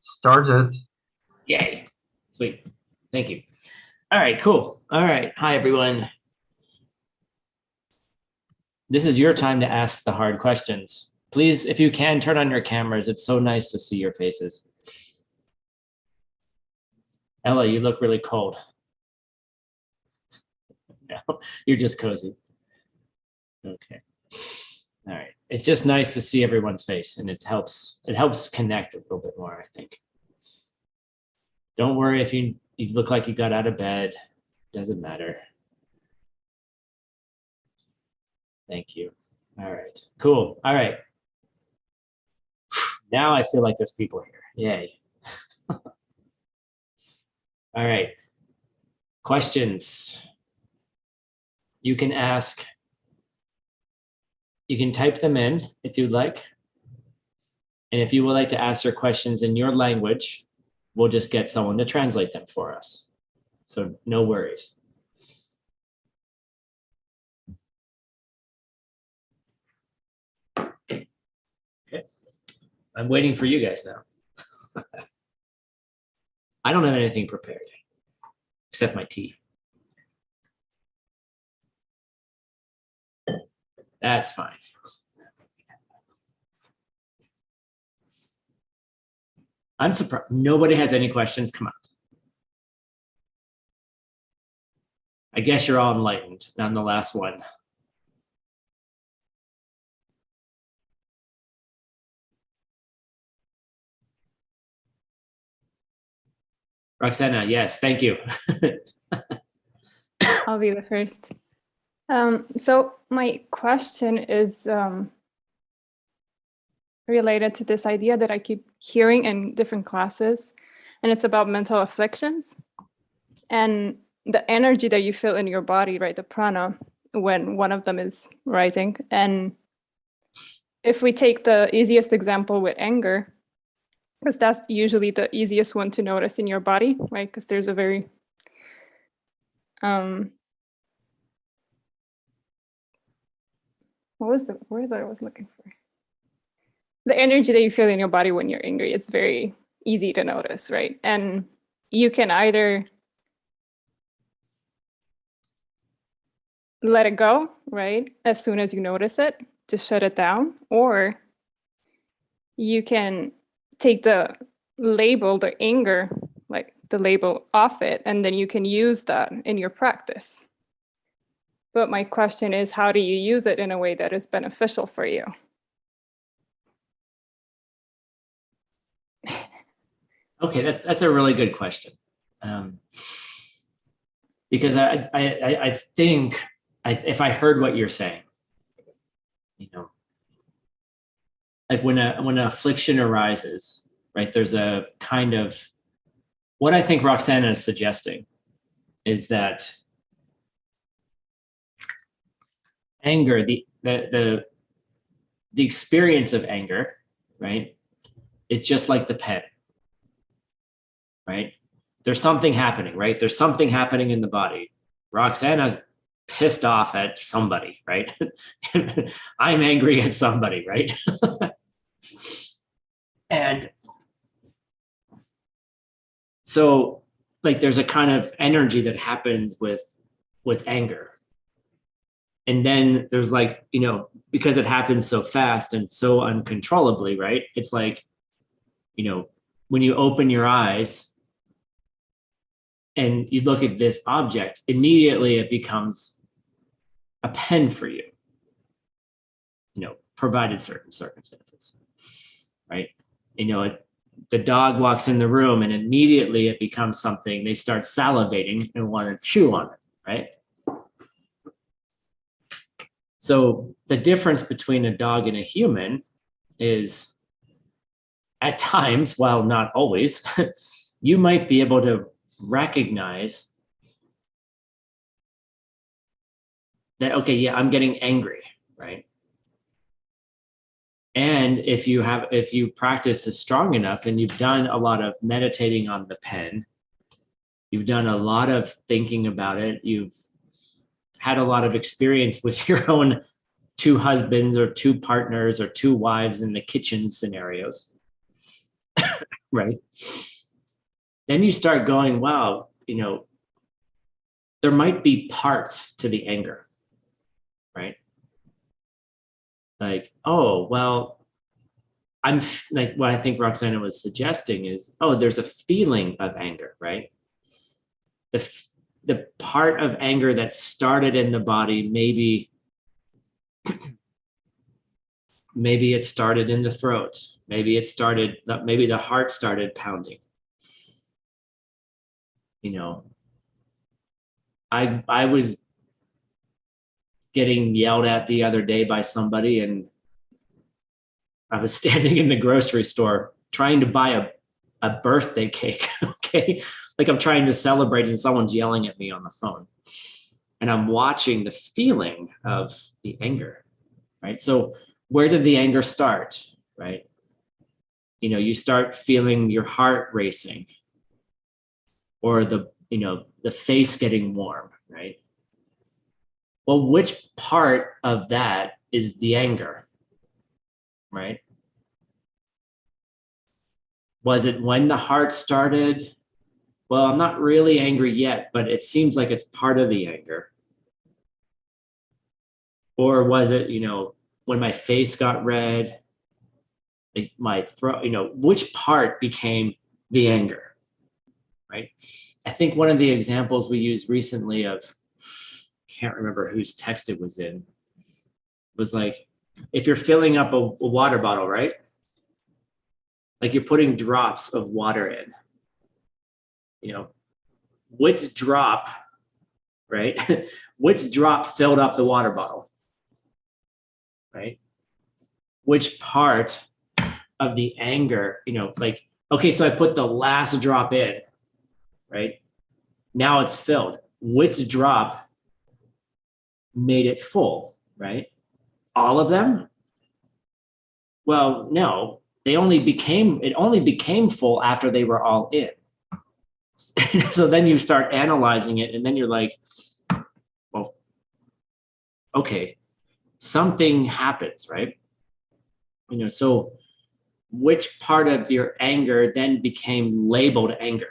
Started. Yay. Sweet. Thank you. All right, cool. All right. Hi, everyone. This is your time to ask the hard questions. Please, if you can, turn on your cameras. It's so nice to see your faces. Ella, you look really cold. No, you're just cozy. Okay. All right. It's just nice to see everyone's face, and it helps connect a little bit more, I think. Don't worry if you look like you got out of bed. Doesn't matter. Thank you. All right, cool. All right. Now I feel like there's people here. Yay. All right. Questions. You can ask. You can type them in if you'd like. And if you would like to ask your questions in your language, we'll just get someone to translate them for us. So no worries. Okay. I'm waiting for you guys now. I don't have anything prepared except my tea. That's fine. I'm surprised nobody has any questions. Come on. I guess you're all enlightened. I'm the last one. Roxana, yes, thank you. I'll be the first. So my question is related to this idea that I keep hearing in different classes, and it's about mental afflictions and the energy that you feel in your body, right? The prana, when one of them is rising. And if we take the easiest example with anger, because that's usually the easiest one to notice in your body, right? Because there's a very what was the word that I was looking for? The energy that you feel in your body when you're angry, it's very easy to notice, right? And you can either let it go, right? As soon as you notice it, just shut it down, or you can take the label, the anger, like the label off it, and then you can use that in your practice. But my question is, how do you use it in a way that is beneficial for you? Okay, that's a really good question. Because I think if I heard what you're saying, like when an affliction arises, right? There's a kind of what I think Roxana is suggesting is that anger, the experience of anger, right? It's just like the pen, right? There's something happening, right? There's something happening in the body. Roxana's pissed off at somebody, right? I'm angry at somebody, right? And so like there's a kind of energy that happens with anger. And then there's like, because it happens so fast and so uncontrollably, right? It's like, when you open your eyes and you look at this object, immediately it becomes a pen for you, provided certain circumstances, right? The dog walks in the room and immediately it becomes something, they start salivating and want to chew on it, right? So the difference between a dog and a human is at times, while not always, you might be able to recognize that, okay, yeah, I'm getting angry, right? And if you practice is strong enough and you've done a lot of meditating on the pen, you've done a lot of thinking about it, you've had a lot of experience with your own two husbands or two partners or two wives in the kitchen scenarios, right? Then you start going, wow, there might be parts to the anger, right? Like, oh, well, I'm like, what I think Roxana was suggesting is, oh, there's a feeling of anger, right? The part of anger that started in the body, maybe it started in the throat. Maybe the heart started pounding. I was getting yelled at the other day by somebody, and I was standing in the grocery store trying to buy a birthday cake. Okay. Like I'm trying to celebrate and someone's yelling at me on the phone. And I'm watching the feeling of the anger, right? So where did the anger start, right? You start feeling your heart racing or the face getting warm, right? Well, which part of that is the anger, right? Was it when the heart started? Well, I'm not really angry yet, but it seems like it's part of the anger. Or was it, when my face got red, like my throat, which part became the anger, right? I think one of the examples we used recently can't remember whose text it was in, was like, if you're filling up a water bottle, right? Like you're putting drops of water in, which drop, right? Which drop filled up the water bottle, right? Which part of the anger, like, okay, so I put the last drop in, right? Now it's filled. Which drop made it full, right? All of them? Well, no, it only became full after they were all in. So then you start analyzing it and then you're like, well, okay, something happens, right? So which part of your anger then became labeled anger,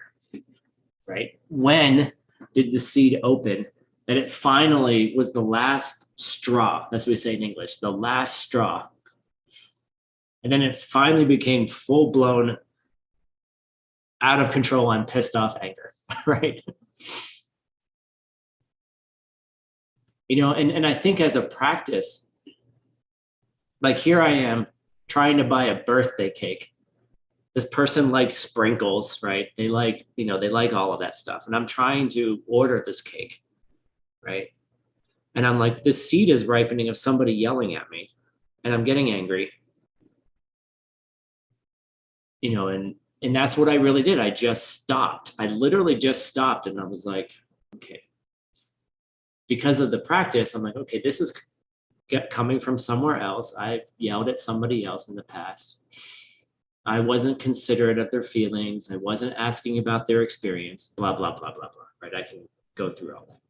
right? When did the seed open that it finally was the last straw, as we say in English, the last straw. And then it finally became full blown, out of control, I'm pissed off anger, right? And I think as a practice, like here I am trying to buy a birthday cake. This person likes sprinkles, right? They like all of that stuff. And I'm trying to order this cake, right? And I'm like, this seed is ripening of somebody yelling at me and I'm getting angry, and that's what I really did. I just stopped. I literally just stopped and I was like, okay, because of the practice, I'm like, okay, this is coming from somewhere else. I've yelled at somebody else in the past. I wasn't considerate of their feelings. I wasn't asking about their experience, blah, blah, blah, blah, blah, right? I can go through all that.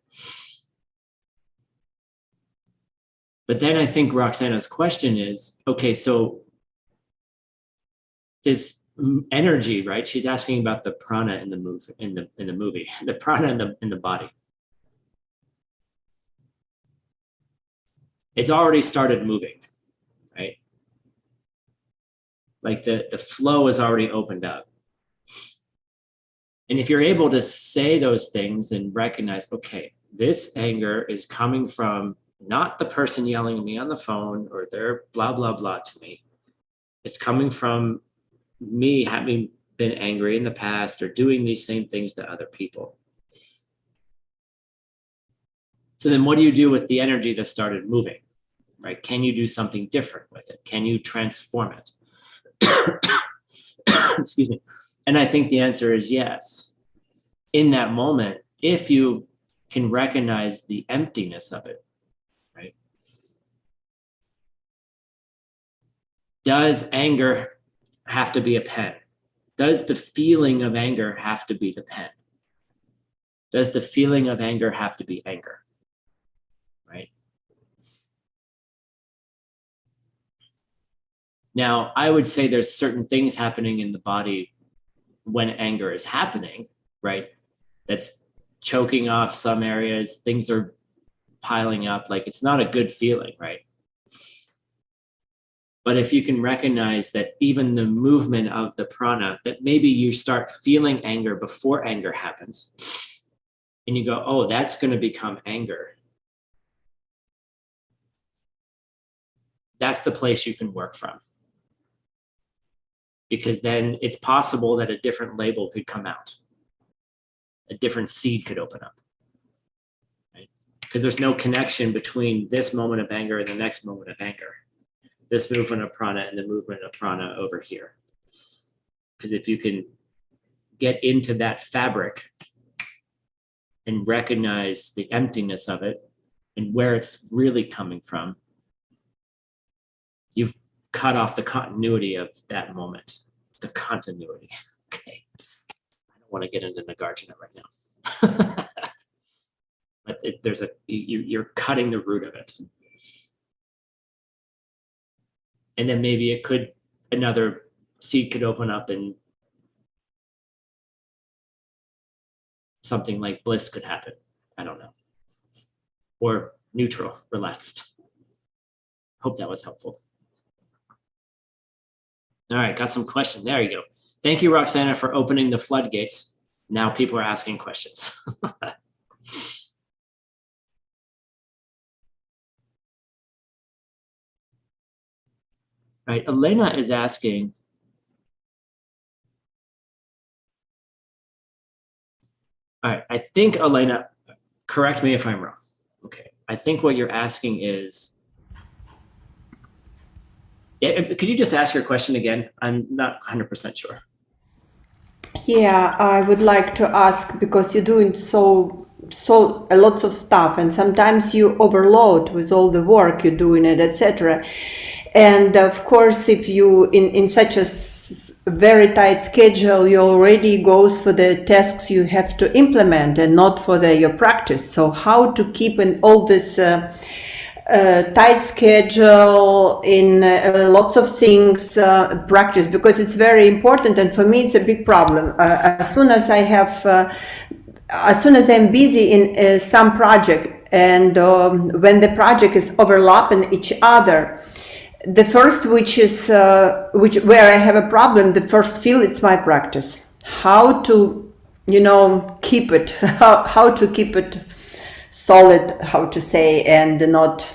But then I think Roxana's question is, okay, so this energy, right? She's asking about the prana in the movie, the prana in the body. It's already started moving, right? Like the flow is already opened up. And if you're able to say those things and recognize, okay, this anger is coming from not the person yelling at me on the phone or their blah, blah, blah to me. It's coming from me having been angry in the past or doing these same things to other people. So then what do you do with the energy that started moving, right? Can you do something different with it? Can you transform it? Excuse me. And I think the answer is yes. In that moment, if you can recognize the emptiness of it, right? Does anger have to be a pen? Does the feeling of anger have to be the pen? Does the feeling of anger have to be anger? Right? Now, I would say there's certain things happening in the body when anger is happening, right? That's choking off some areas, things are piling up, like it's not a good feeling, right? But if you can recognize that even the movement of the prana, that maybe you start feeling anger before anger happens, and you go, oh, that's going to become anger. That's the place you can work from. Because then it's possible that a different label could come out. A different seed could open up. Right? Because there's no connection between this moment of anger and the next moment of anger. This movement of prana and the movement of prana over here. Because if you can get into that fabric and recognize the emptiness of it and where it's really coming from, you've cut off the continuity of that moment. The continuity. Okay. I don't want to get into Nagarjuna right now. But you're cutting the root of it. And then maybe another seed could open up and something like bliss could happen. I don't know. Or neutral, relaxed. Hope that was helpful. All right, got some questions. There you go. Thank you, Roxana, for opening the floodgates. Now people are asking questions. All right, Elena is asking, all right, I think, Elena, correct me if I'm wrong. Okay, I think what you're asking is, could you just ask your question again? I'm not 100% sure. Yeah, I would like to ask, because you're doing so a lots of stuff, and sometimes you overload with all the work you're doing it, etc. And of course, if you in such a very tight schedule, you already goes for the tasks you have to implement and not for your practice. So how to keep in all this tight schedule in lots of things practice, because it's very important, and for me it's a big problem. As soon as I'm busy in some project, and when the project is overlapping each other, the first where I have a problem, the first field, it's my practice. How to keep it, how to keep it solid, how to say, and not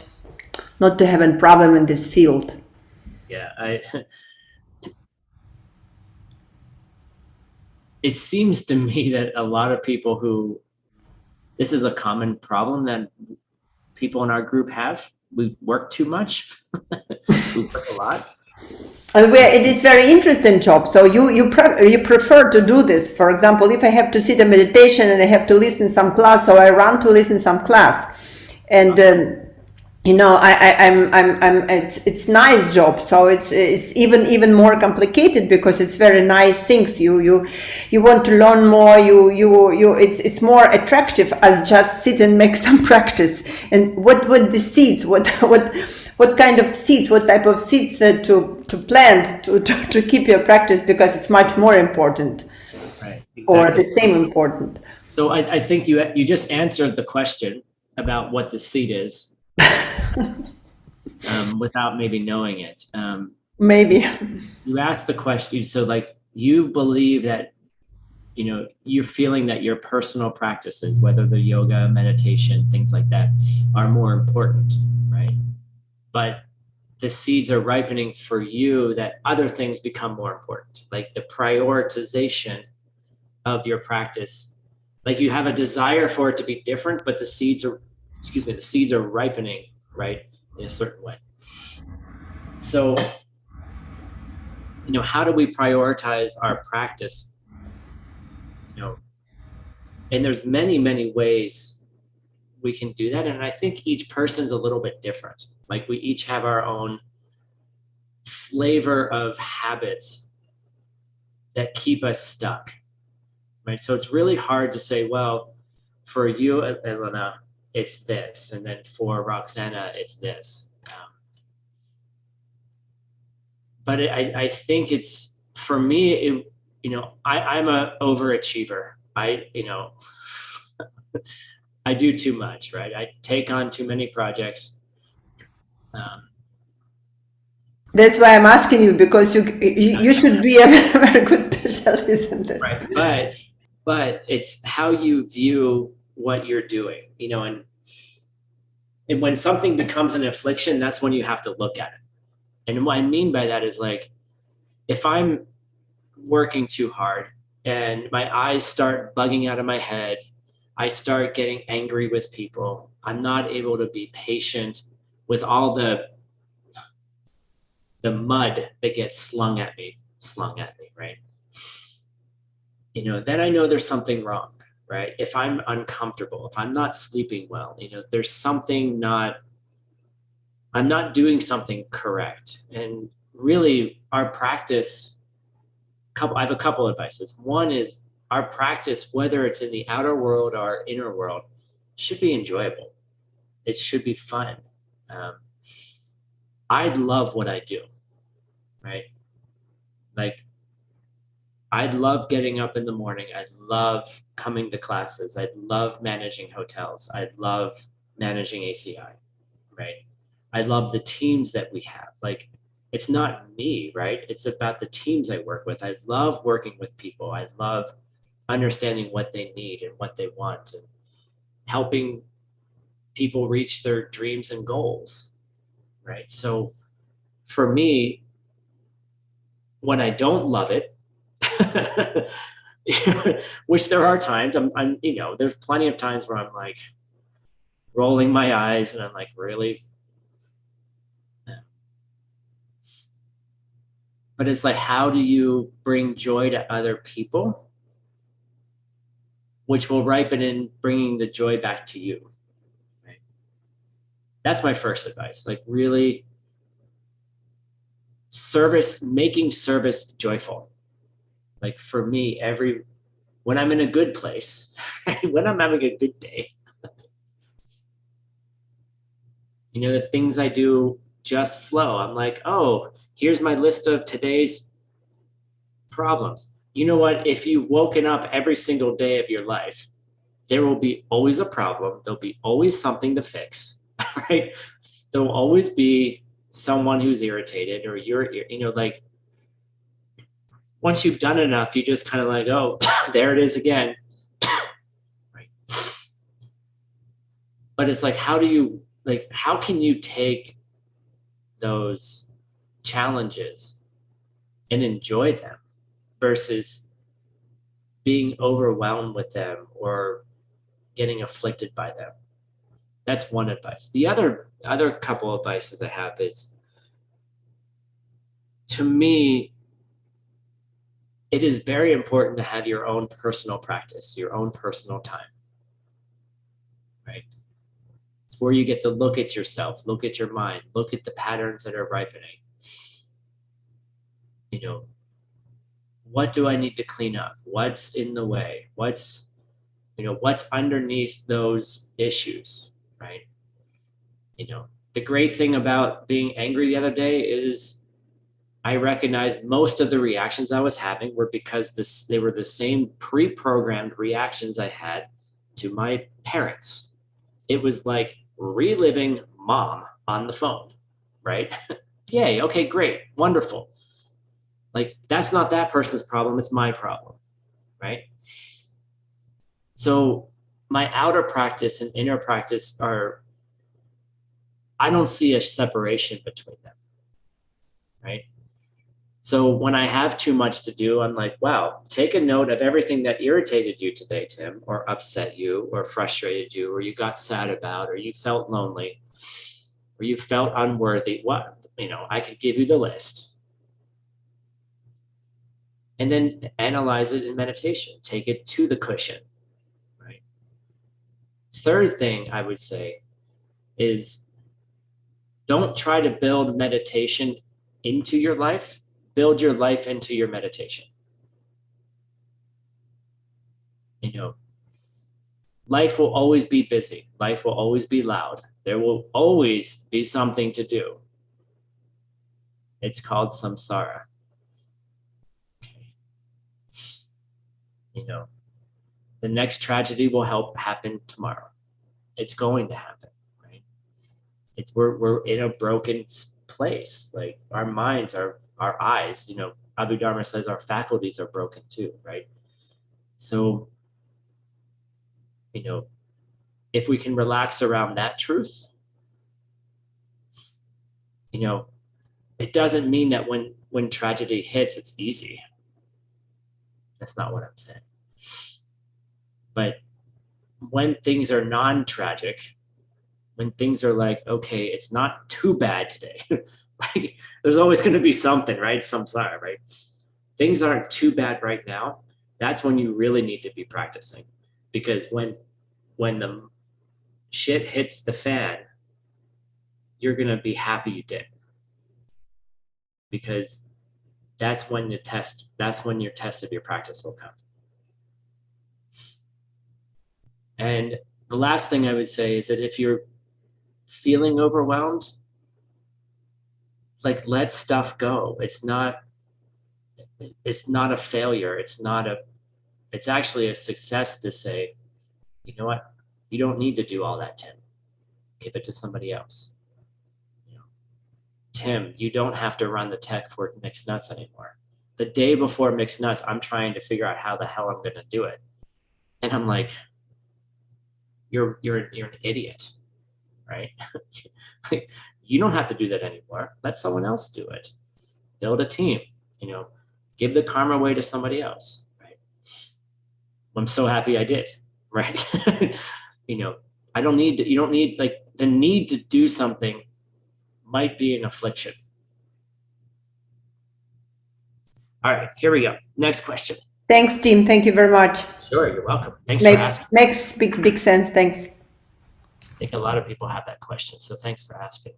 to have a problem in this field. Yeah, it seems to me that a lot of people this is a common problem that people in our group have. We work too much. We work a lot. And it is very interesting job. So you prefer to do this. For example, if I have to sit in meditation and I have to listen some class, so I run to listen some class, and it's nice job. So it's even more complicated, because it's very nice things. You want to learn more. It's more attractive as just sit and make some practice. And what the seeds? What kind of seeds? What type of seeds to plant to keep your practice, because it's much more important, right? Exactly. Or the same important. So I think you just answered the question about what the seed is. Without maybe knowing it. Maybe. You asked the question, so like you believe that, you're feeling that your personal practices, whether they're yoga, meditation, things like that, are more important, right? But the seeds are ripening for you that other things become more important, like the prioritization of your practice. Like you have a desire for it to be different, but the seeds are ripening, right, in a certain way. So, how do we prioritize our practice? And there's many, many ways we can do that. And I think each person's a little bit different. Like we each have our own flavor of habits that keep us stuck, right? So it's really hard to say, well, for you, Elena, it's this. And then for Roxana, it's this. but I think it's, for me, I'm a overachiever. I do too much, right? I take on too many projects. That's why I'm asking you, because you should be a very good specialist in this. Right. But it's how you view what you're doing, and when something becomes an affliction, that's when you have to look at it. And what I mean by that is, like, if I'm working too hard and my eyes start bugging out of my head, I start getting angry with people. I'm not able to be patient with all the mud that gets slung at me, right? Then I know there's something wrong, right? If I'm uncomfortable, if I'm not sleeping well, there's something I'm not doing something correct. And really, our practice, I have a couple of advices. One is, our practice, whether it's in the outer world or inner world, should be enjoyable. It should be fun. I love what I do, right? Like, I'd love getting up in the morning. I'd love coming to classes. I'd love managing hotels. I'd love managing ACI, right? I love the teams that we have. Like, it's not me, right? It's about the teams I work with. I love working with people. I love understanding what they need and what they want, and helping people reach their dreams and goals, right? So for me, when I don't love it, which there are times, I'm there's plenty of times where I'm like rolling my eyes and I'm like, really? But it's like, how do you bring joy to other people, which will ripen in bringing the joy back to you, right? That's my first advice. Like, really, making service joyful. Like, for me, when I'm in a good place, when I'm having a good day, the things I do just flow. I'm like, oh, here's my list of today's problems. You know what? If you've woken up every single day of your life, there will be always a problem. There'll be always something to fix, right? There will always be someone who's irritated, or like, once you've done enough, you just kind of like, oh, there it is again. Right. But it's like, how can you take those challenges and enjoy them versus being overwhelmed with them or getting afflicted by them? That's one advice. The other couple of advices I have is, to me, it is very important to have your own personal practice, your own personal time, right? It's where you get to look at yourself, look at your mind, look at the patterns that are ripening. What do I need to clean up? What's in the way? What's underneath those issues, right? The great thing about being angry the other day is, I recognized most of the reactions I was having were because they were the same pre-programmed reactions I had to my parents. It was like reliving mom on the phone, right? Yay, okay, great, wonderful. Like, that's not that person's problem, it's my problem, right? So my outer practice and inner practice I don't see a separation between them, right? So when I have too much to do, I'm like, wow, take a note of everything that irritated you today, Tim, or upset you, or frustrated you, or you got sad about, or you felt lonely, or you felt unworthy. What, I could give you the list. And then analyze it in meditation. Take it to the cushion, right? Third thing I would say is, don't try to build meditation into your life. Build your life into your meditation. Life will always be busy. Life will always be loud. There will always be something to do. It's called samsara. Okay. You know, the next tragedy will happen tomorrow. It's going to happen, right? We're in a broken place. Like our minds, our eyes, you know, Abhidharma says our faculties are broken too, right? So, you know, if we can relax around that truth, you know, it doesn't mean that when tragedy hits, it's easy. That's not what I'm saying. But when things are non-tragic, when things are like, okay, it's not too bad today. Like there's always going to be something, right? Samsara, right? Things aren't too bad right now. That's when you really need to be practicing, because when the shit hits the fan, you're going to be happy you did, because that's when your test of your practice will come. And the last thing I would say is that if you're feeling overwhelmed, like let stuff go. It's not a failure. It's actually a success to say, you know what? You don't need to do all that, Tim. Give it to somebody else. You know, Tim, you don't have to run the tech for mixed nuts anymore. The day before mixed nuts, I'm trying to figure out how the hell I'm going to do it. And I'm like, you're an idiot, right? You don't have to do that anymore. Let someone else do it. Build a team, you know, give the karma away to somebody else, right? I'm so happy I did, right? You know, you don't need, like, the need to do something might be an affliction. All right, here we go. Next question. Thanks, Tim. Thank you very much. Sure, you're welcome. Thanks for asking. Makes big sense. Thanks. I think a lot of people have that question, so thanks for asking.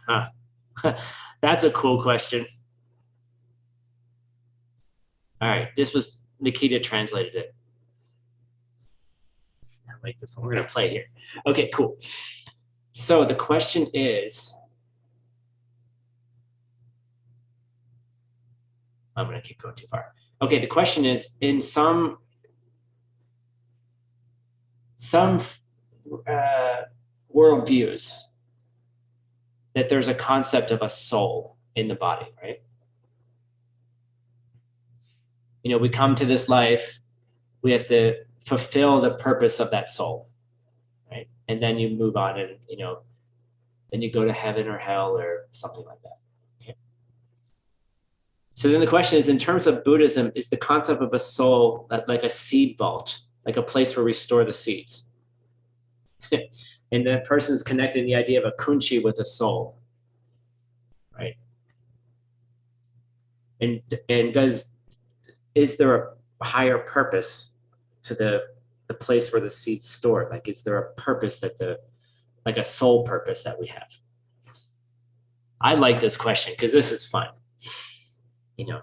Huh. That's a cool question. All right, this was Nikita translated it. I like this one. We're gonna play here. Okay, cool. So the question is, I'm gonna keep going too far. Okay, the question is, in some worldviews, that there's a concept of a soul in the body, right? You know, we come to this life, we have to fulfill the purpose of that soul, right? And then you move on and, you know, then you go to heaven or hell or something like that. Okay. So then the question is, in terms of Buddhism, is the concept of a soul like a seed vault, like a place where we store the seeds? And the person's connecting the idea of a kunchi with a soul, right? And is there a higher purpose to the place where the seed's stored? Like, is there a purpose like a soul purpose that we have? I like this question because this is fun, you know,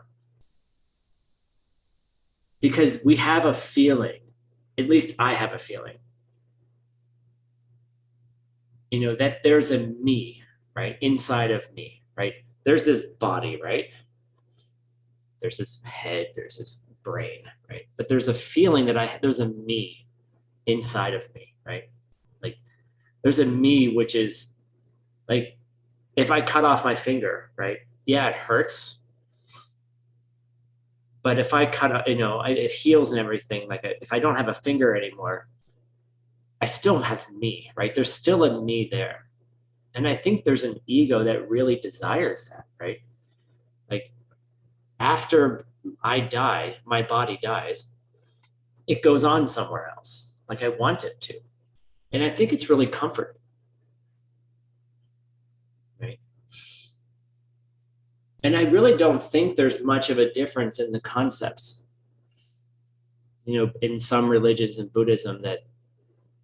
because we have a feeling, at least I have a feeling, you know, that there's a me, right? Inside of me, right? There's this body, right? There's this head, there's this brain, right? But there's a feeling that there's a me inside of me, right? Like there's a me, which is like, if I cut off my finger, right? Yeah, it hurts. But if I cut, you know, it heals and everything. Like if I don't have a finger anymore, I still have me, right? There's still a me there. And I think there's an ego that really desires that, right? Like after I die, my body dies, it goes on somewhere else. Like I want it to. And I think it's really comforting, right? And I really don't think there's much of a difference in the concepts, you know, in some religions and Buddhism, that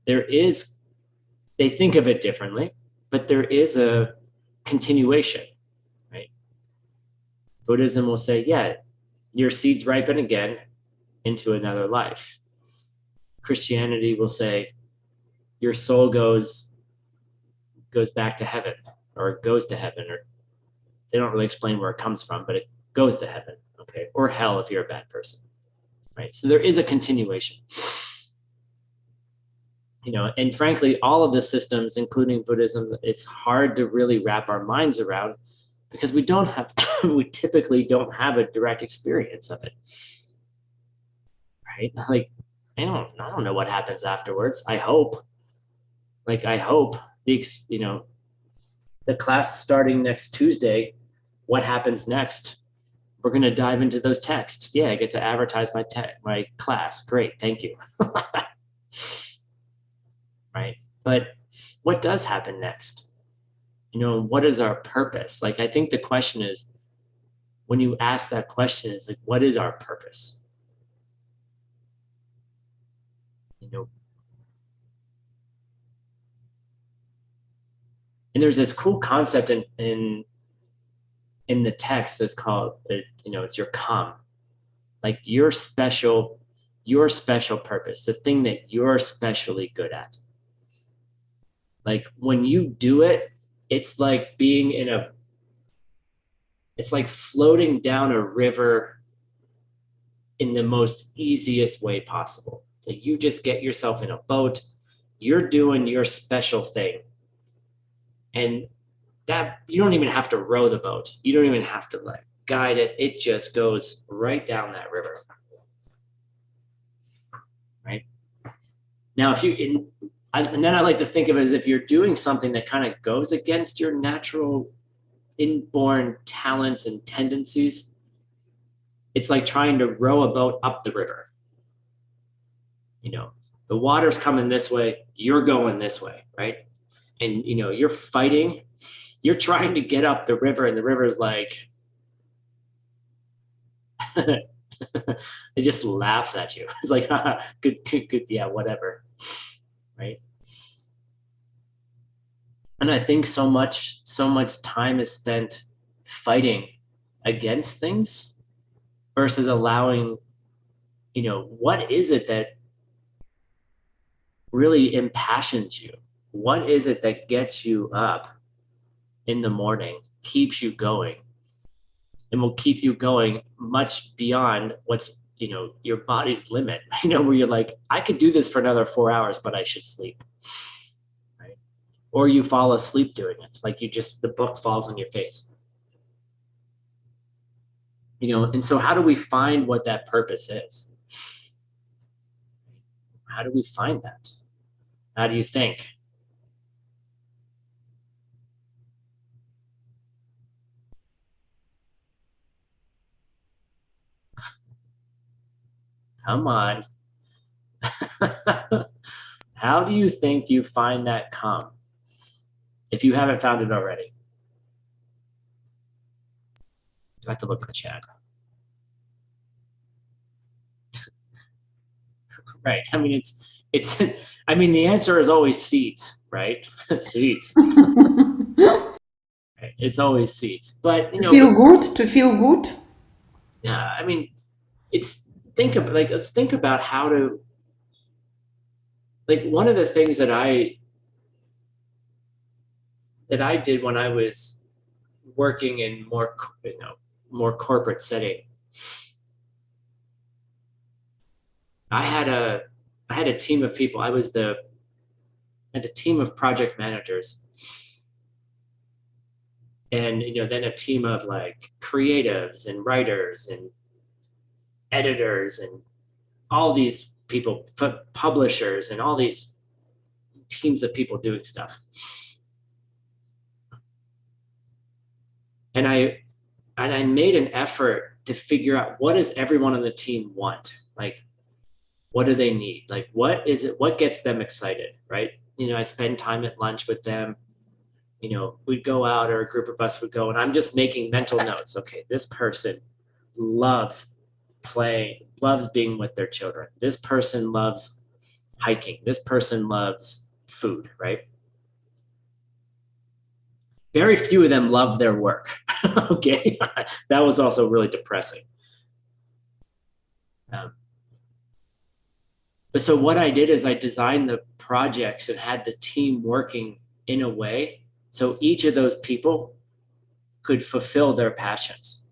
they think of it differently, but there is a continuation, right? Buddhism will say, yeah, your seeds ripen again into another life. Christianity will say your soul goes back to heaven, or it goes to heaven, or they don't really explain where it comes from, but it goes to heaven, okay, or hell if you're a bad person, right? So there is a continuation, you know, and frankly, all of the systems, including Buddhism, it's hard to really wrap our minds around because we don't have, we typically don't have a direct experience of it, right? Like, I don't know what happens afterwards. I hope you know, the class starting next Tuesday, what happens next? We're going to dive into those texts. Yeah, I get to advertise my class. Great, thank you. Right? But what does happen next? You know, what is our purpose? Like, I think the question is, when you ask that question, is like, what is our purpose? You know, and there's this cool concept in the text that's called, you know, it's your come, like your special purpose, the thing that you're specially good at. Like when you do it, it's like it's like floating down a river in the most easiest way possible. Like you just get yourself in a boat, you're doing your special thing. And that you don't even have to row the boat. You don't even have to like guide it. It just goes right down that river. Right? Now, and then I like to think of it as if you're doing something that kind of goes against your natural inborn talents and tendencies. It's like trying to row a boat up the river. You know, the water's coming this way, you're going this way, right? And, you know, you're fighting, you're trying to get up the river, and the river's like, it just laughs at you. It's like, good, yeah, whatever, right? And I think so much time is spent fighting against things versus allowing, you know, what is it that really impassions you? What is it that gets you up in the morning, keeps you going, and will keep you going much beyond what's, you know, your body's limit, you know, where you're like, I could do this for another 4 hours, but I should sleep, right? Or you fall asleep doing it. Like the book falls on your face, you know? And so how do we find what that purpose is? How do we find that? How do you think? Come on. How do you think you find that calm if you haven't found it already? I have to look at the chat. Right. I mean, it's, I mean, the answer is always seats, right? Seats. Right. It's always seats, but you know, to feel good. Yeah. I mean, let's think about how to, like, one of the things that I did when I was working in more corporate setting, I had a team of people. I had a team of project managers, and, you know, then a team of like creatives and writers and editors and all these people, publishers, and all these teams of people doing stuff. And I made an effort to figure out, what does everyone on the team want? Like, what do they need? Like, what is it? What gets them excited, right? You know, I spend time at lunch with them. You know, we'd go out, or a group of us would go, and I'm just making mental notes. Okay, this person loves playing, loves being with their children. This person loves hiking. This person loves food, right? Very few of them love their work. Okay, that was also really depressing. But so what I did is I designed the projects and had the team working in a way so each of those people could fulfill their passions.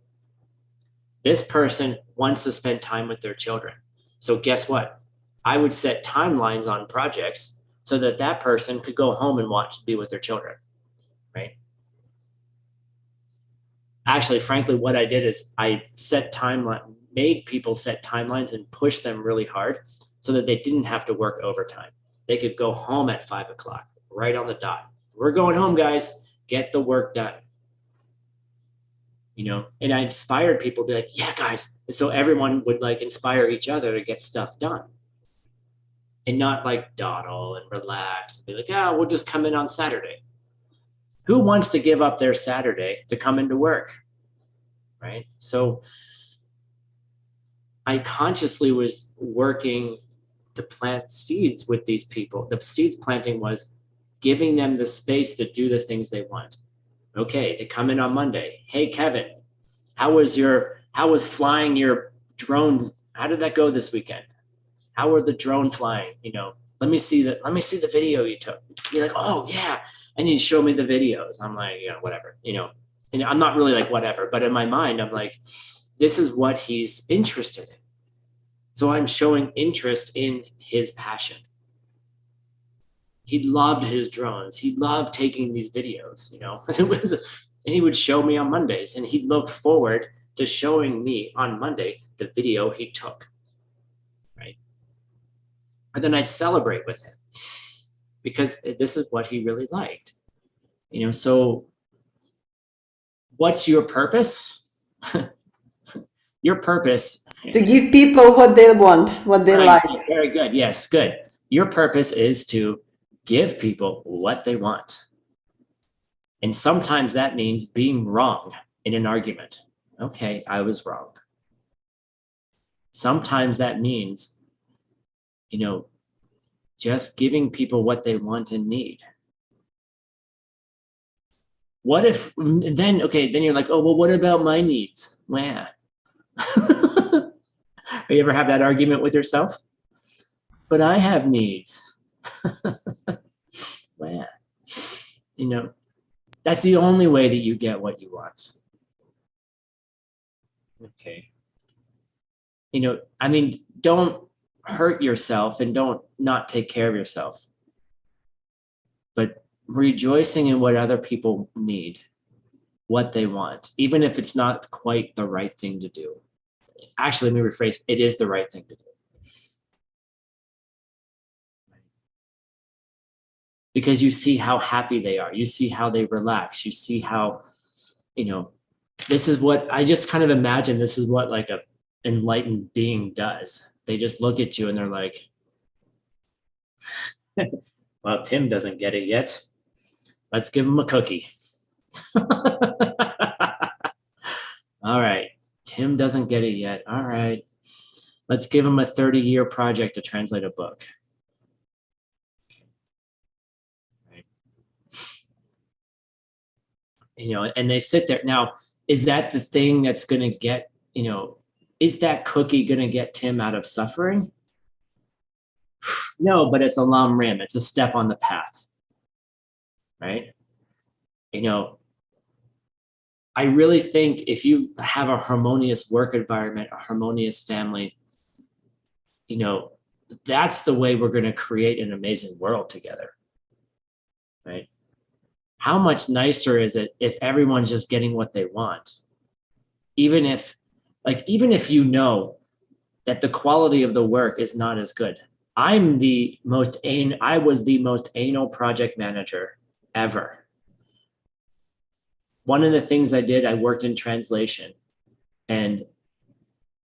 This person wants to spend time with their children. So guess what? I would set timelines on projects so that that person could go home and be with their children, right? Actually, frankly, what I did is I made people set timelines and push them really hard so that they didn't have to work overtime. They could go home at 5 o'clock, right on the dot. We're going home, guys. Get the work done. And I inspired people to be like, yeah, guys. And so everyone would like inspire each other to get stuff done and not like dawdle and relax and be like, we'll just come in on Saturday. Who wants to give up their Saturday to come into work? Right? So I consciously was working to plant seeds with these people. The seeds planting was giving them the space to do the things they want. Okay, they come in on Monday. Hey, Kevin, how was flying your drone? How did that go this weekend? How were the drone flying? Let me see the video you took. You're like, oh yeah. And you show me the videos. I'm like, whatever, and I'm not really like, whatever, but in my mind, I'm like, this is what he's interested in. So I'm showing interest in his passion. He loved his drones. He loved taking these videos, and he would show me on Mondays, and he looked forward to showing me on Monday the video he took, right? And then I'd celebrate with him because this is what he really liked, so what's your purpose? Your purpose. To give people what they want, what they Right, like. very good. Yes, good. Your purpose is to give people what they want. And sometimes that means being wrong in an argument. Okay, I was wrong. Sometimes that means, just giving people what they want and need. What if then you're like, oh, well, what about my needs? Well, you ever have that argument with yourself? But I have needs. Well, that's the only way that you get what you want. Okay. Don't hurt yourself and don't not take care of yourself. But rejoicing in what other people need, what they want, even if it's not quite the right thing to do. Actually, let me rephrase, it is the right thing to do. Because you see how happy they are. You see how they relax. You see how, this is what I just kind of imagine. This is what like a enlightened being does. They just look at you and they're like, well, Tim doesn't get it yet. Let's give him a cookie. All right. Tim doesn't get it yet. All right. Let's give him a 30-year project to translate a book. And they sit there. Now, is that the thing that's going to get, is that cookie going to get Tim out of suffering? No, but it's a lam rim. It's a step on the path, right? I really think if you have a harmonious work environment, a harmonious family, that's the way we're going to create an amazing world together, right? How much nicer is it if everyone's just getting what they want? Even if that the quality of the work is not as good. I was the most anal project manager ever. One of the things I did, I worked in translation, and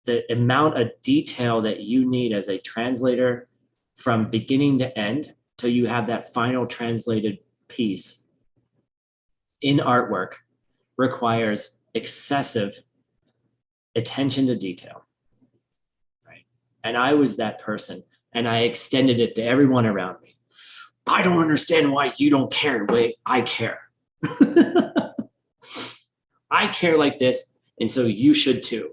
the amount of detail that you need as a translator from beginning to end till you have that final translated piece in artwork requires excessive attention to detail, right? And I was that person, and I extended it to everyone around me. I don't understand why you don't care the way I care. I care like this, and so you should too.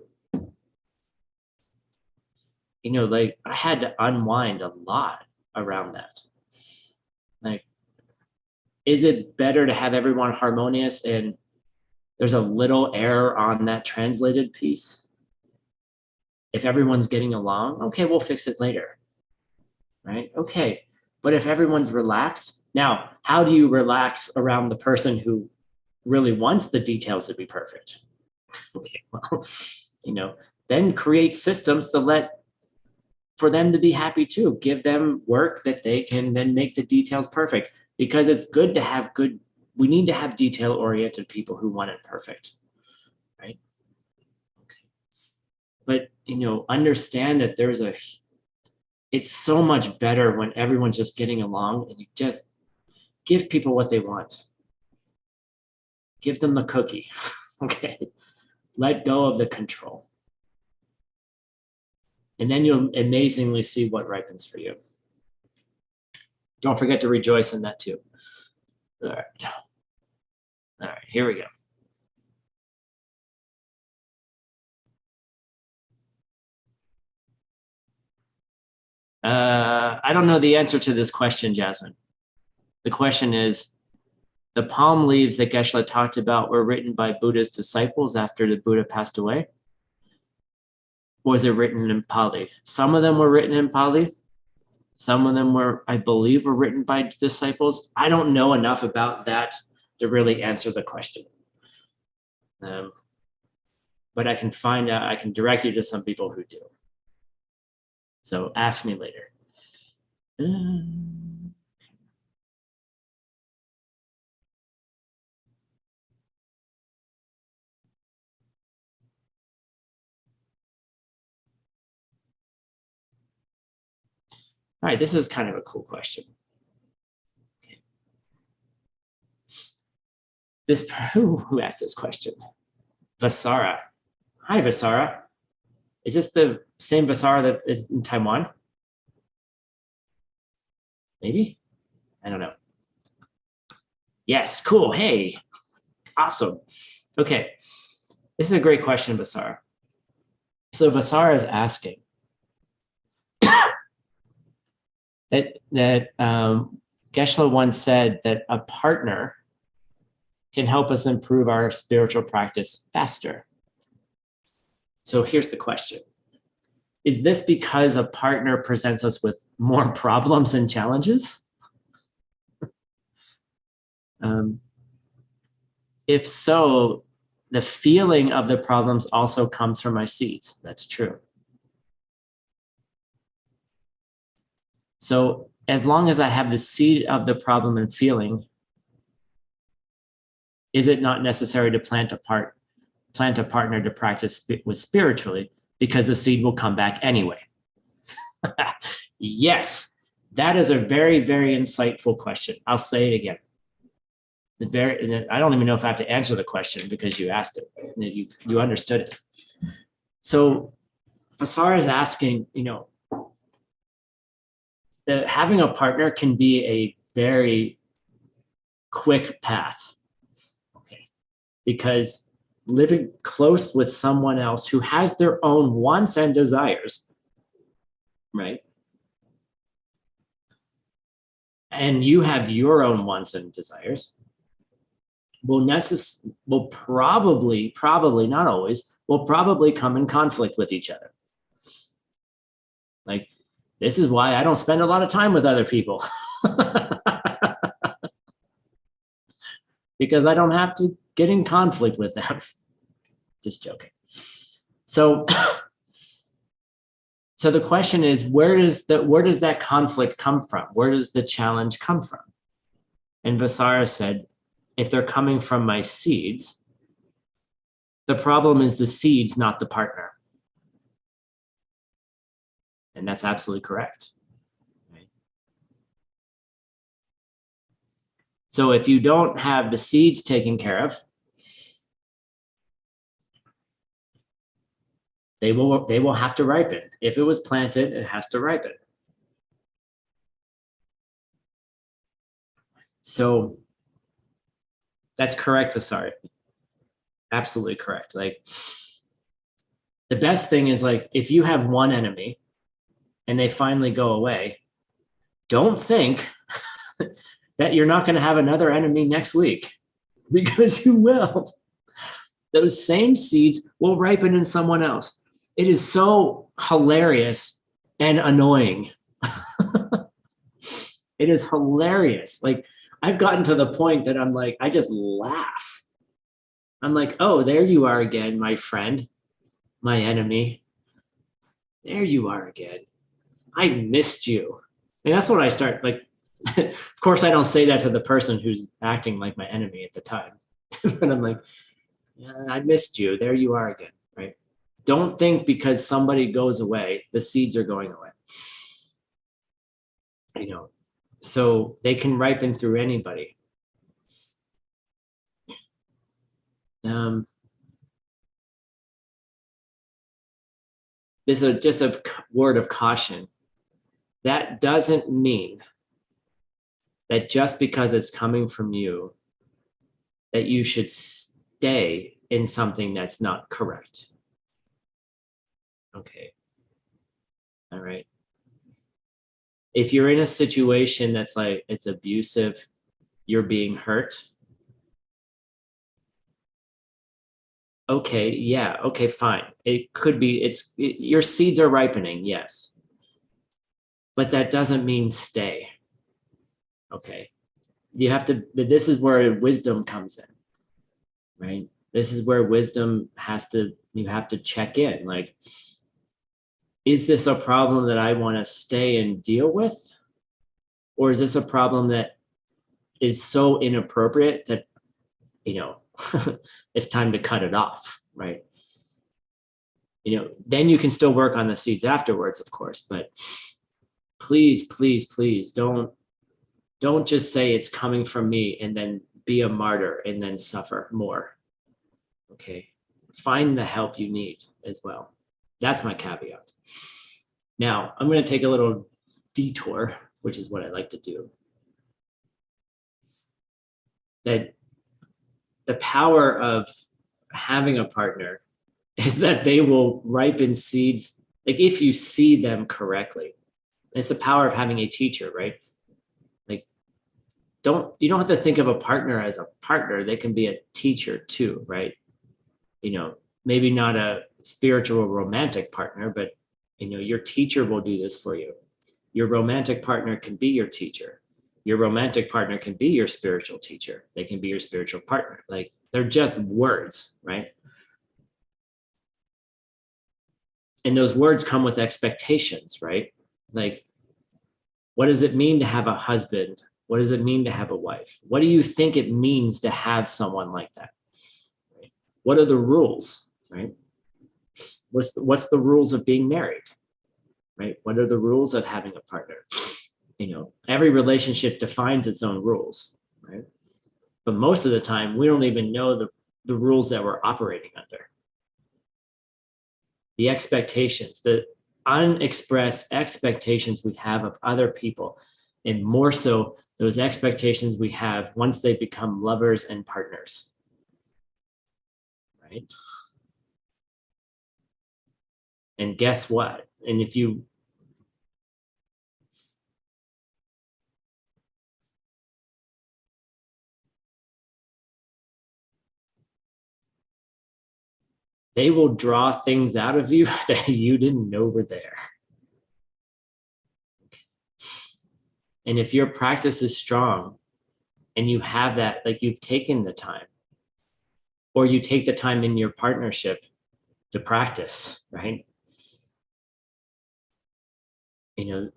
like I had to unwind a lot around that. Like, is it better to have everyone harmonious and there's a little error on that translated piece? If everyone's getting along, okay, we'll fix it later, right? Okay, but if everyone's relaxed, now, how do you relax around the person who really wants the details to be perfect? Okay, well, then create systems to for them to be happy too. Give them work that they can then make the details perfect, because it's good to have we need to have detail-oriented people who want it perfect, right? Okay. But, understand that it's so much better when everyone's just getting along and you just give people what they want. Give them the cookie, okay? Let go of the control. And then you'll amazingly see what ripens for you. Don't forget to rejoice in that too. All right, here we go. I don't know the answer to this question, Jasmine. The question is, the palm leaves that Geshe-la talked about were written by Buddha's disciples after the Buddha passed away? Or was it written in Pali? Some of them were written in Pali. Some of them were, I believe, were written by disciples. I don't know enough about that to really answer the question. But I can find out, I can direct you to some people who do. So ask me later. All right, this is kind of a cool question. Okay. Who asked this question? Vasara. Hi, Vasara. Is this the same Vasara that is in Taiwan? Maybe? I don't know. Yes, cool. Hey, awesome. Okay, this is a great question, Vasara. So Vasara is asking that Geshe-la once said that a partner can help us improve our spiritual practice faster. So here's the question. Is this because a partner presents us with more problems and challenges? If so, the feeling of the problems also comes from my seeds. That's true. So as long as I have the seed of the problem and feeling, is it not necessary to plant a partner to practice with spiritually, because the seed will come back anyway? Yes, that is a very, very insightful question. I'll say it again. I don't even know if I have to answer the question because you asked it. You understood it. So Vasara is asking, that having a partner can be a very quick path, okay? Because living close with someone else who has their own wants and desires, right? And you have your own wants and desires, will probably, not always, will probably come in conflict with each other. Like, this is why I don't spend a lot of time with other people. Because I don't have to get in conflict with them. Just joking. So, so the question is, where does that conflict come from? Where does the challenge come from? And Vasara said, if they're coming from my seeds, the problem is the seeds, not the partner. And that's absolutely correct. Right? So if you don't have the seeds taken care of, they will have to ripen. If it was planted, it has to ripen. So that's correct, Vasari. Absolutely correct. Like, the best thing is, like, if you have one enemy, and they finally go away, don't think that you're not going to have another enemy next week, because you will. Those same seeds will ripen in someone else. It is so hilarious and annoying. It is hilarious. Like, I've gotten to the point that I'm like, I just laugh. I'm like, oh, there you are again, my friend, my enemy. There you are again. I missed you. And that's what I start, like, of course, I don't say that to the person who's acting like my enemy at the time. But I'm like, yeah, I missed you. There you are again, right? Don't think because somebody goes away, the seeds are going away. You know, so they can ripen through anybody. This is just a word of caution. That doesn't mean that just because it's coming from you, that you should stay in something that's not correct. Okay. All right. If you're in a situation that's like, it's abusive, you're being hurt. Okay, yeah, okay, fine. It could be, your seeds are ripening, yes. But that doesn't mean stay. Okay. You have to, this is where wisdom comes in, right? This is where wisdom you have to check in. Like, is this a problem that I want to stay and deal with? Or is this a problem that is so inappropriate that, you know, it's time to cut it off, right? You know, then you can still work on the seeds afterwards, of course, but please, please, please don't just say it's coming from me and then be a martyr and then suffer more. Okay. Find the help you need as well. That's my caveat. Now, I'm going to take a little detour, which is what I like to do. That the power of having a partner is that they will ripen seeds, like if you see them correctly. It's the power of having a teacher, right? Like, you don't have to think of a partner as a partner. They can be a teacher too, right? You know, maybe not a spiritual romantic partner, but you know, your teacher will do this for you. Your romantic partner can be your teacher. Your romantic partner can be your spiritual teacher. They can be your spiritual partner. Like, they're just words, right? And those words come with expectations, right? Like, what does it mean to have a husband? What does it mean to have a wife? What do you think it means to have someone like that? Right? What are the rules, right? What's the rules of being married, right? What are the rules of having a partner? You know, every relationship defines its own rules, right? But most of the time, we don't even know the rules that we're operating under. The expectations, the unexpressed expectations we have of other people, and more so those expectations we have once they become lovers and partners, right? And guess what? And if you they will draw things out of you that you didn't know were there. And if your practice is strong and you have that, like you've taken the time, or you take the time in your partnership to practice, right? You know,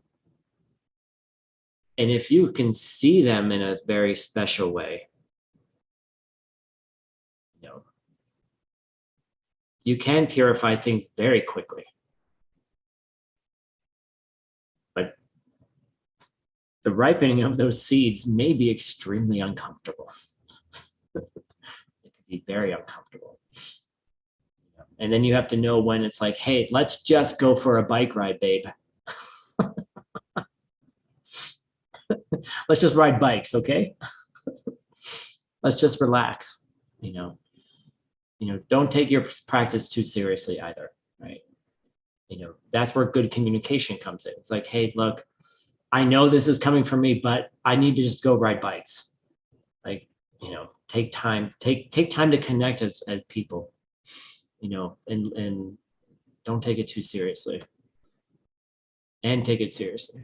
and if you can see them in a very special way, you know, you can purify things very quickly. But the ripening of those seeds may be extremely uncomfortable. It can be very uncomfortable. And then you have to know when it's like, hey, let's just go for a bike ride, babe. Let's just ride bikes, okay? Let's just relax, you know. Don't take your practice too seriously either, right? That's where good communication comes in. It's like, hey, look, I know this is coming from me, but I need to just go ride bikes. Like, take time to connect as people, and don't take it too seriously, and take it seriously.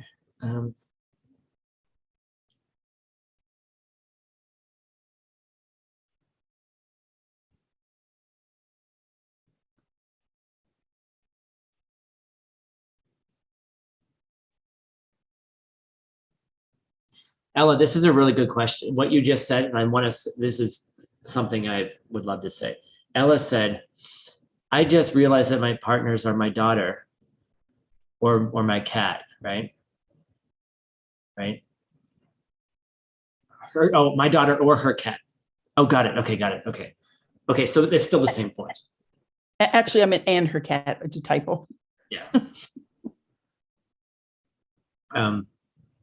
Ella, this is a really good question. What you just said, and this is something I would love to say. Ella said, I just realized that my partners are my daughter or my cat, right? Right? My daughter or her cat. Oh, got it. Okay, got it. Okay, so it's still the same point. Actually, I meant and her cat. It's a typo. Yeah.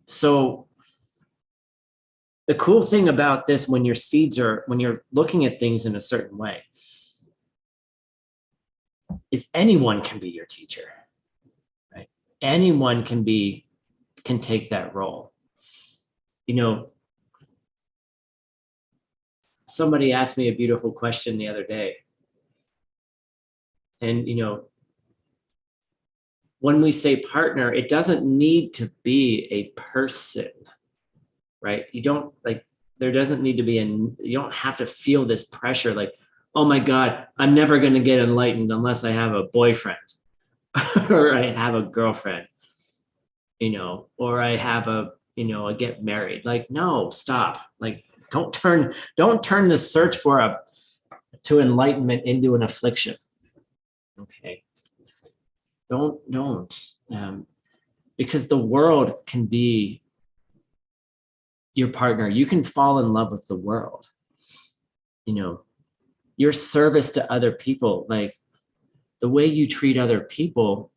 So the cool thing about this, when you're looking at things in a certain way, is anyone can be your teacher, right? Anyone can take that role. Somebody asked me a beautiful question the other day. And, when we say partner, it doesn't need to be a person, right? You don't there doesn't need to be you don't have to feel this pressure like, oh my God, I'm never going to get enlightened unless I have a boyfriend or I have a girlfriend, or I have I get married. Like, no, stop. Like, don't turn the search to enlightenment into an affliction. Okay. Don't, because the world can be your partner. You can fall in love with the world. Your service to other people, like the way you treat other people,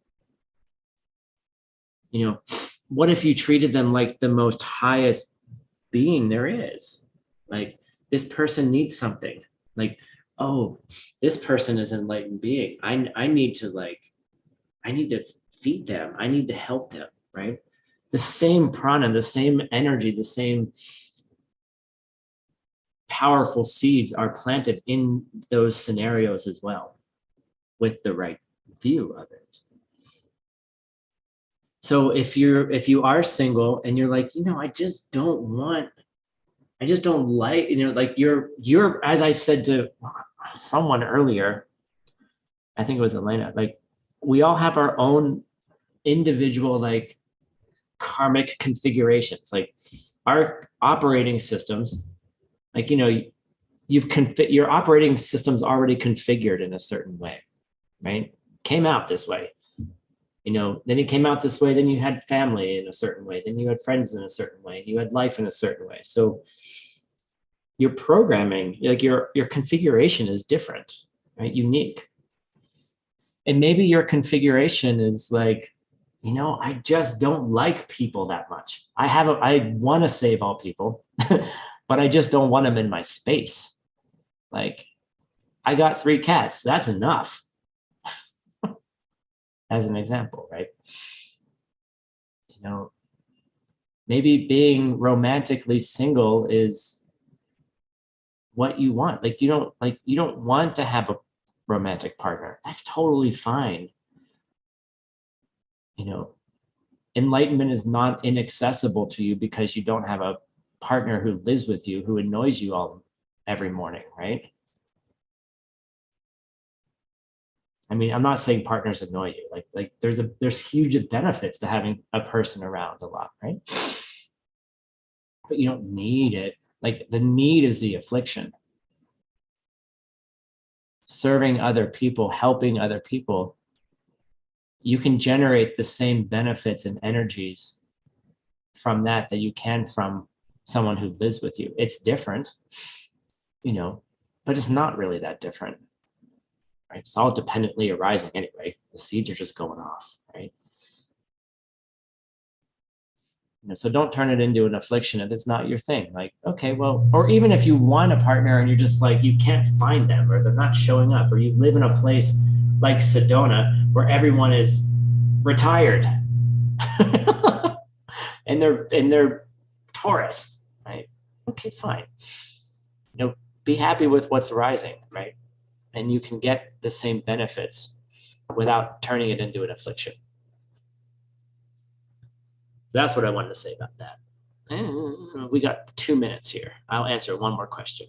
what if you treated them like the most highest being there is? Like, this person needs something. Like, oh, this person is an enlightened being. I need to feed them. I need to help them, right? The same prana, the same energy, the same powerful seeds are planted in those scenarios as well, with the right view of it. So if you are single and you're like, I just don't like, like you're, as I said to someone earlier, I think it was Elena, like, we all have our own individual, like, karmic configurations. Like, our operating systems, like, your operating system's already configured in a certain way, right? Came out this way, then it came out this way, then you had family in a certain way, then you had friends in a certain way, you had life in a certain way. So your programming, like your configuration is different, right? Unique. And maybe your configuration is like, I just don't like people that much. I want to save all people, but I just don't want them in my space. Like, I got 3 cats. That's enough. As an example, right? Maybe being romantically single is what you want. Like, you don't want to have a romantic partner. That's totally fine. Enlightenment is not inaccessible to you because you don't have a partner who lives with you, who annoys you every morning, right? I mean, I'm not saying partners annoy you. Like there's huge benefits to having a person around a lot, right? But you don't need it. Like, the need is the affliction. Serving other people, helping other people, you can generate the same benefits and energies from that you can from someone who lives with you. It's different, but it's not really that different, right? It's all dependently arising anyway. The seeds are just going off, right? So don't turn it into an affliction if it's not your thing. Like, okay, well, or even if you want a partner and you're just like, you can't find them, or they're not showing up, or you live in a place like Sedona where everyone is retired. and they're Taurus, right? Okay, fine. Be happy with what's arising, right? And you can get the same benefits without turning it into an affliction. So that's what I wanted to say about that. We got 2 minutes here. I'll answer one more question.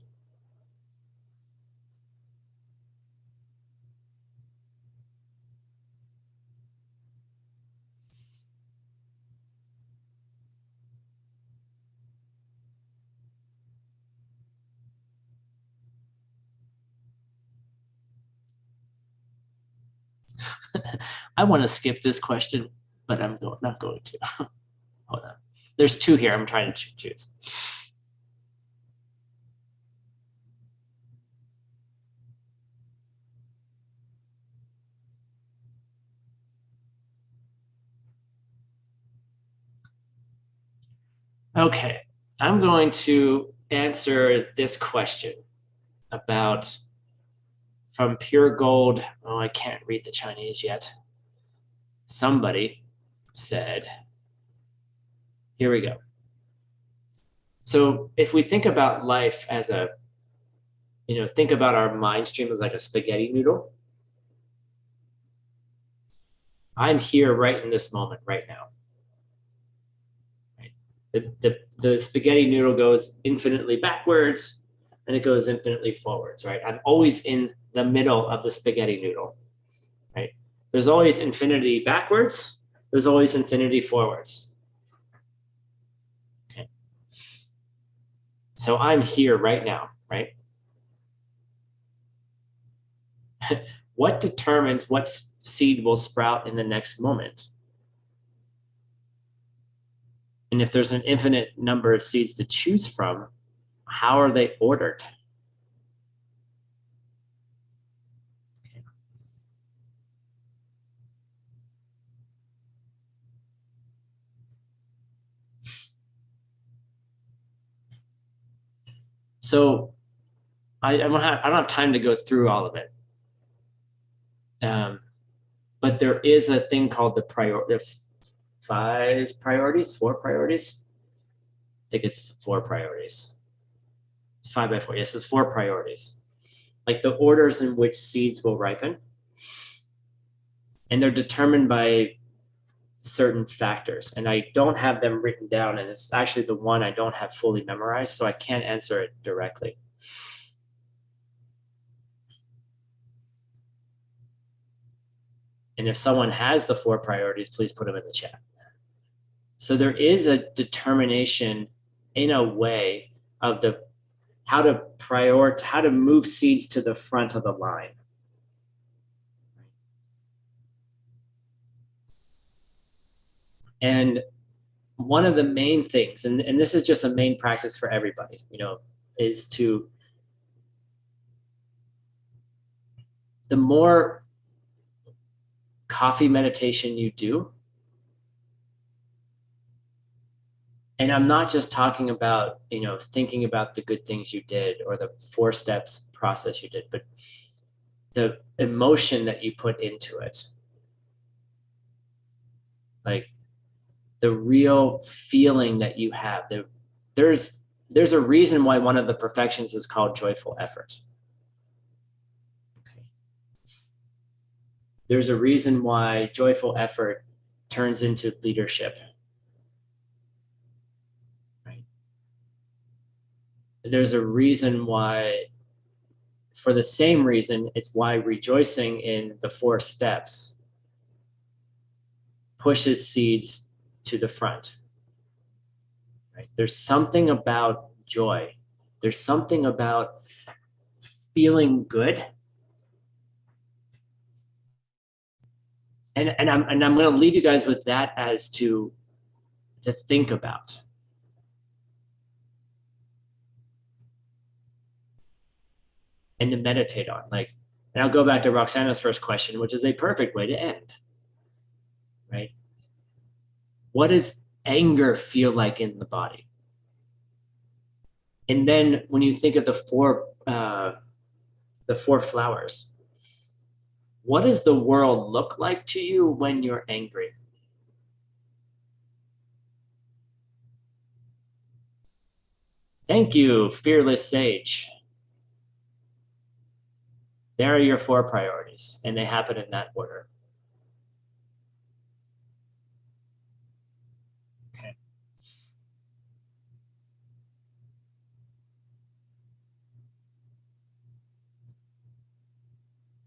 I want to skip this question, but I'm not going to. Hold on. There's 2 here. I'm trying to choose. Okay, I'm going to answer this question about from Pure Gold. Oh, I can't read the Chinese yet. Somebody said, here we go. So if we think about life as think about our mind stream as like a spaghetti noodle. I'm here right in this moment right now. Right? The spaghetti noodle goes infinitely backwards and it goes infinitely forwards, right? I'm always in the middle of the spaghetti noodle, right? There's always infinity backwards. There's always infinity forwards. Okay. So I'm here right now, right? What determines what seed will sprout in the next moment? And if there's an infinite number of seeds to choose from, how are they ordered? Okay. So I don't have time to go through all of it. But there is a thing called the 4 priorities. I think it's 4 priorities. 5 by 4. Yes, it's 4 priorities. Like the orders in which seeds will ripen. And they're determined by certain factors. And I don't have them written down. And it's actually the one I don't have fully memorized, so I can't answer it directly. And if someone has the 4 priorities, please put them in the chat. So there is a determination in a way of how to move seeds to the front of the line. And one of the main things, and this is just a main practice for everybody, is the more coffee meditation you do, and I'm not just talking about, thinking about the good things you did or the 4 steps process you did, but the emotion that you put into it. Like the real feeling that you have. There's a reason why one of the perfections is called joyful effort. Okay. There's a reason why joyful effort turns into leadership. There's a reason why, for the same reason, it's why rejoicing in the 4 steps pushes seeds to the front. Right? There's something about joy. There's something about feeling good. And I'm going to leave you guys with that as to think about. And to meditate on, and I'll go back to Roxana's first question, which is a perfect way to end, right? What does anger feel like in the body? And then when you think of the 4 flowers, What does the world look like to you when you're angry? Thank you, fearless sage. There are your 4 priorities, and they happen in that order. Okay.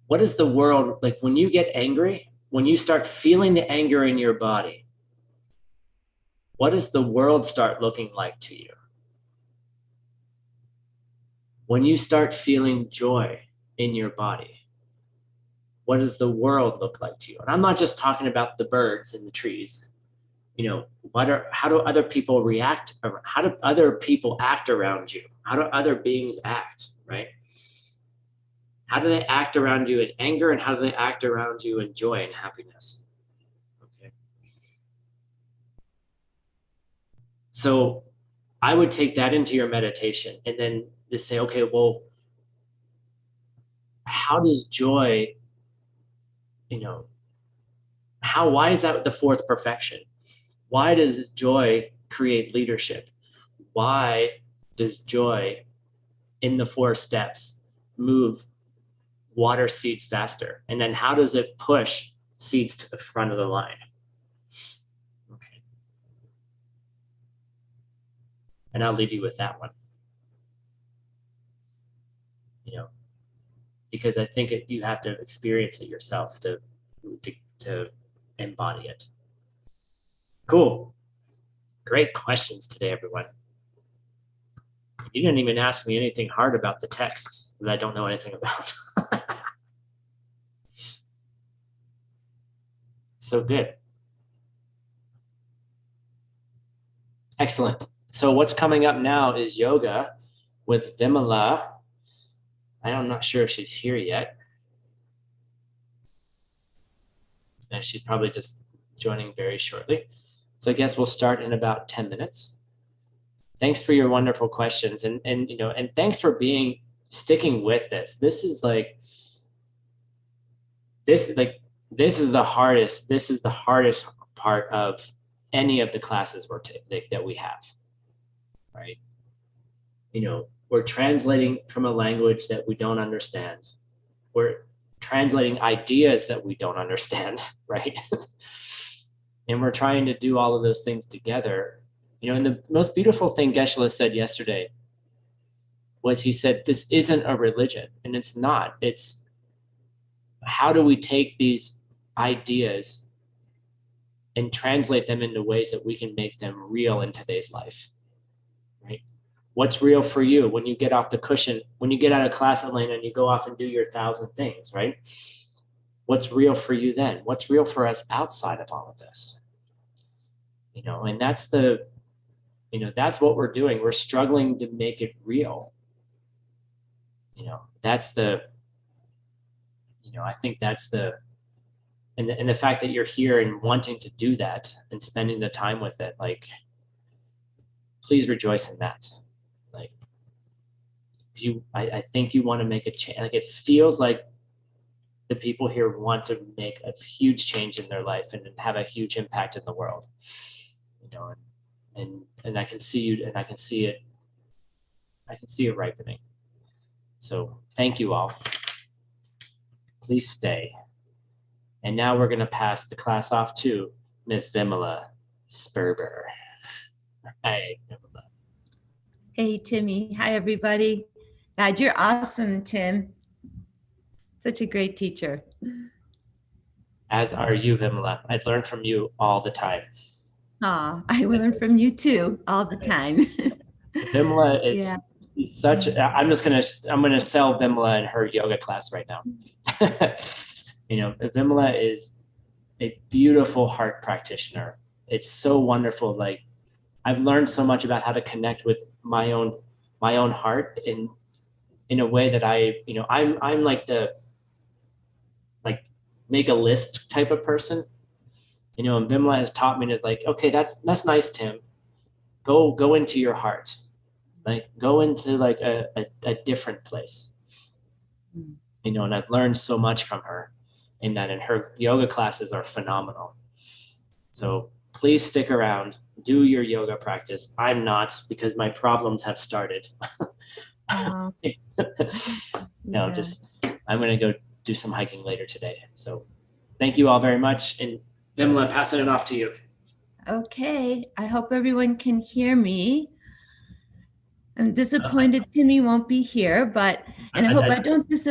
What is the world like when you get angry? When you start feeling the anger in your body, what does the world start looking like to you? When you start feeling joy in your body, what does the world look like to you? And I'm not just talking about the birds and the trees. You know, how do other people react? How do other people act around you? How do other beings act, right? How do they act around you in anger, and how do they act around you in joy and happiness? Okay. So I would take that into your meditation and then just say, okay, well, how does joy, why is that the 4th perfection? Why does joy create leadership? Why does joy in the 4 steps move water seeds faster? And then how does it push seeds to the front of the line? Okay. And I'll leave you with that one. Because I think you have to experience it yourself to embody it. Cool. Great questions today, everyone. You didn't even ask me anything hard about the texts that I don't know anything about. So good. Excellent. So what's coming up now is yoga with Vimala. I'm not sure if she's here yet. And she's probably just joining very shortly. So I guess we'll start in about 10 minutes. Thanks for your wonderful questions. And thanks for sticking with this. This is the hardest part of any of the classes that we have, right? We're translating from a language that we don't understand. We're translating ideas that we don't understand, right? And we're trying to do all of those things together. And the most beautiful thing Geshe-la said yesterday was he said, this isn't a religion, and it's not. It's how do we take these ideas and translate them into ways that we can make them real in today's life, right? What's real for you when you get off the cushion, when you get out of class, Elena, and you go off and do your 1,000 things, right? What's real for you then? What's real for us outside of all of this? And that's that's what we're doing. We're struggling to make it real. I think that's and the fact that you're here and wanting to do that and spending the time with it, please rejoice in that. I think you want to make a change. It feels like the people here want to make a huge change in their life and have a huge impact in the world. And I can see you, and I can see it ripening. So thank you all. Please stay. And now we're going to pass the class off to Ms. Vimala Sperber. Hi, Vimala. Hey, Timmy. Hi, everybody. God, you're awesome, Tim. Such a great teacher. As are you, Vimala. I learn from you all the time. Aw, I learn from you too, all the time. Vimala is such. I'm gonna sell Vimala and her yoga class right now. Vimala is a beautiful heart practitioner. It's so wonderful. I've learned so much about how to connect with my own heart in a way that I'm make a list type of person. And Vimala has taught me to okay, that's nice, Tim. Go into your heart. Go into a different place. And I've learned so much from her. in that, and her yoga classes are phenomenal. So please stick around, do your yoga practice. I'm not, because my problems have started. Oh, No, yeah. just I'm gonna go do some hiking later today. So thank you all very much. And Vimla, passing it off to you. Okay, I hope everyone can hear me. I'm disappointed Timmy won't be here, but, and I hope I don't disappoint